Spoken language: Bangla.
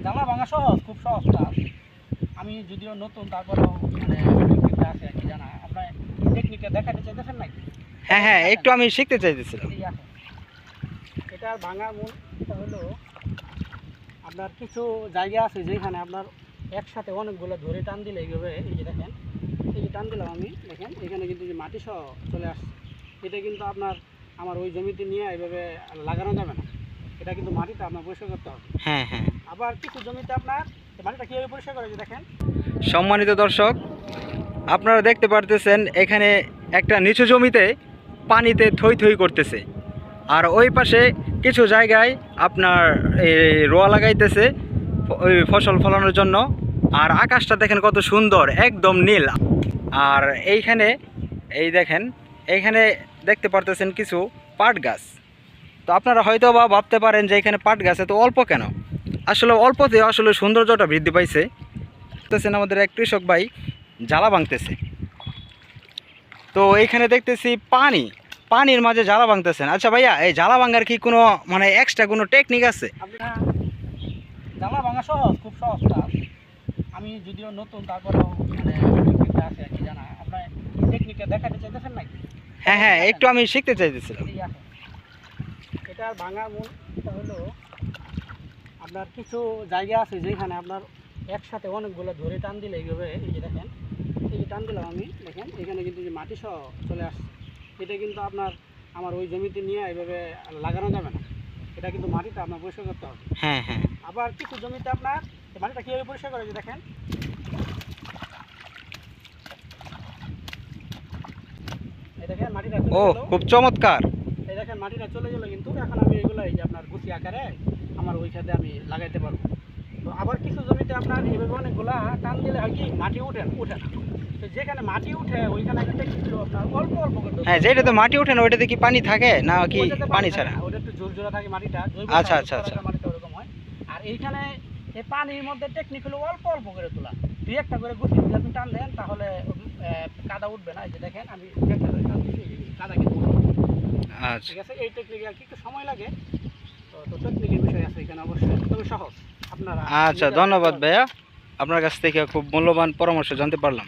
জানলা ভাঙা সহজ, খুব সহজ কাজ। আমি যদিও নতুন, তারপরেও মানে টেকনিকটা আছে আর কি জানা। আপনার টেকনিকটা দেখাতে চাইতেছেন নাকি? হ্যাঁ হ্যাঁ, একটু আমি শিখতে চাইতেছিলাম। এই আসেন। এটা ভাঙার মূল এটা হলো আপনার কিছু জায়গা আছে যেখানে আপনার একসাথে অনেকগুলো ধরে টান দিলে এইভাবে, এই যে দেখেন, এই যে টান দিলাম আমি, দেখেন এখানে কিন্তু যে মাটি সহ চলে আসছে। এটা কিন্তু আপনার আমার ওই জমিতে নিয়ে এইভাবে লাগানো যাবে না। এটা কিন্তু মাটিটা আপনার পরিষ্কার করতে হবে। হ্যাঁ হ্যাঁ। আবার কিছু জমিতে আপনার মাটিটা কীভাবে পরিষ্কার করে যে দেখেন। সম্মানিত দর্শক, আপনারা দেখতে পারতেছেন এখানে একটা নিচু জমিতে পানিতে থই থই করতেছে, আর ওই পাশে কিছু জায়গায় আপনার রোয়া লাগাইতেছে ওই ফসল ফলানোর জন্য। আর আকাশটা দেখেন কত সুন্দর, একদম নীল। আর এইখানে এই দেখেন, এইখানে দেখতে পারতেছেন কিছু পাট গাছ। তো আপনারা হয়তো বা ভাবতে পারেন যে এখানে পাট গাছ এত অল্প কেন। আসলে অল্পতে আসলে সৌন্দর্যটা বৃদ্ধি পাইছে। দেখতেছেন আমাদের এক কৃষক ভাই জ্বালা ভাঙতেছে। তো এইখানে দেখতেছি পানির মাঝে জ্বালা ভাঙতেছেন। আচ্ছা ভাইয়া, এই জ্বালা ভাঙার কি কোনো মানে এক্সট্রা কোনো টেকনিক আছে? আপনার জানলা ভাঙা সহজ, খুব সহজ কাজ। আমি যদিও নতুন, তারপরেও মানে টেকনিকটা আছে আর কি জানা। আপনার টেকনিকটা দেখাতে চাইতেছেন নাকি? হ্যাঁ হ্যাঁ, একটু আমি শিখতে চাইতেছিলাম। এই আসেন। এটা ভাঙার মূল এটা হলো আপনার কিছু জায়গা আছে যেখানে আপনার একসাথে অনেকগুলো ধরে টান দিলে এইভাবে, এই যে দেখেন, এই যে টান দিলাম আমি, দেখেন এখানে কিন্তু যে মাটি সহ চলে আসছে। এটা কিন্তু আপনার আমার ওই জমিতে নিয়ে এইভাবে লাগানো যাবে না। এটা কিন্তু মাটিটা আপনার পরিষ্কার করতে হবে। হ্যাঁ হ্যাঁ। আবার কিছু জমিতে আপনার মাটিটা কীভাবে পরিষ্কার করে যে দেখেন, এই দেখেন মাটিটা ও, চলে গেল। খুব চমৎকার। এই দেখেন মাটিটা চলে গেল, কিন্তু এখন আমি এগুলো এই যে আপনার গুছি আকারে আমার ওই সাথে আমি লাগাইতে পারবো। তো আবার কিছু জমিতে আপনার এইভাবে অনেকগুলা টান দিলে হয় কি মাটি উঠে না। তো যেখানে মাটি উঠে ওইখানে একটা টেকনিক ছিল আপনার অল্প অল্প করে। হ্যাঁ, যেটাতে মাটি ওঠে না ওইটাতে কি পানি থাকে না কি ওইটাতে পানি থাকে ছাড়া? না, ওটা একটু জোর জোড়া থাকে মাটিটা। আচ্ছা আচ্ছা আচ্ছা। মাটিটা ওরকম হয়। আর এইখানে এই পানির মধ্যে টেকনিক হলো অল্প অল্প করে তোলা। দুই একটা করে গুছি যদি আপনি টান দেন তাহলে কাদা উঠবে না। এই যে দেখেন আমি দুই একটা করে টান দিচ্ছি, কাদা কিন্তু উঠবে না। আচ্ছা ঠিক আছে, এই টেকনিকে আর কি একটু সময় লাগে। তো টেকনিকের বিষয় আছে এখানে অবশ্যই, তবে সহজ। আপনারা আচ্ছা, ধন্যবাদ ভাইয়া। আপনার কাছ থেকে খুব মূল্যবান পরামর্শ জানতে পারলাম।